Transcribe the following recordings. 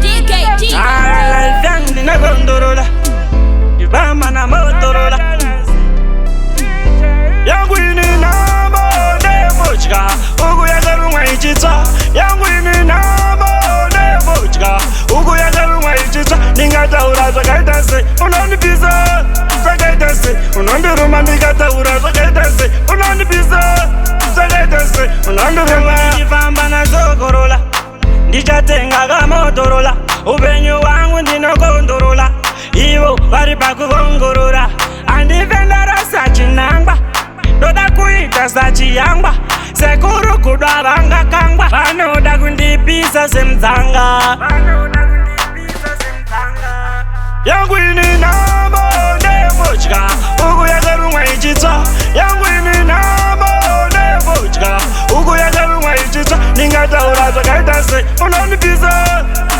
DKT. Ndichatenga kamotorola upenyu wangu ndinokondorola ivo vari pakuvongorora andipenda rasa chinangwa ndoda kuita sachiyangwa sekuru kudwa vangakangwa vanoda kundipisa semudzanga yangu ini nhamo ndemodya uku yakarumwa ichitsva yangu ini nhamo ndemodya uku yakarumwa ichitsva ndingataura zvakaita se unondipisa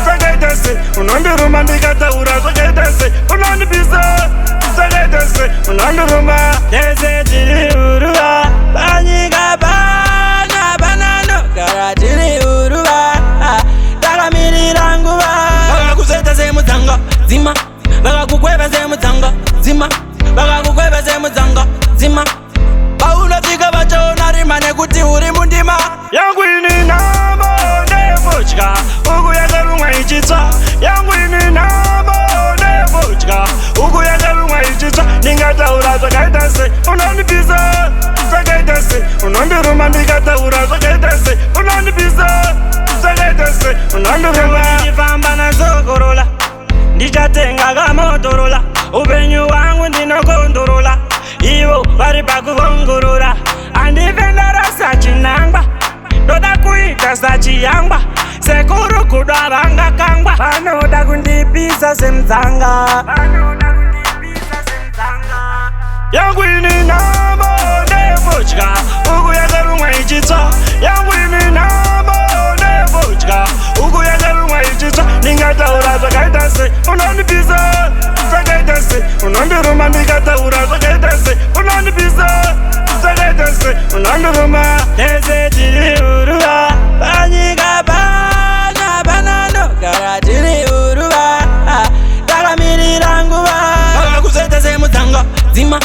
zvakaita se unondiruma ndikataura zvakaita se unondipisa zvakaita se unondiruma tese tiri uruva panyika pana pananogara tiri uruva takamirira nguva vakakuzoita semudzanga dzima vakakukweva semudzanga dzima vakakukweva semudzanga dzima paunofika vachaona rima nekuti uri mundima yangu ini nhamo ndemodya uku yakarumwa ichitsva yangu ini nhamo ndemodya uku yakarumwa ichitsva ndingataura zvakaita se unondipisa zvakaita se unondiruma ndikataura zvakaita se unondipisa zvakaita se unondiruma ndifamba nazokorola ndichatenga kamotorola upenyu wangu ndinokondorola ivo vari pakuvongorora andipenda rasa chinangwa ndoda kuita sachiyangwa sekuru kudwa vangakangwa vanoda kundipisa semudzanga yangu ini nhamo ndemodya uku yakarumwa ichitsva yangu ini nhamo ndemodya uku yakarumwa ichitsva ndingataura zvakaita se unondipisa zvakaita se unondiruma ndikataura zvakaita se unondipisa zvakaita se unondiruma tese tiri uruva panyika pana pananogara tiri uruva takamirira nguva vakakuzoita semudzanga dzima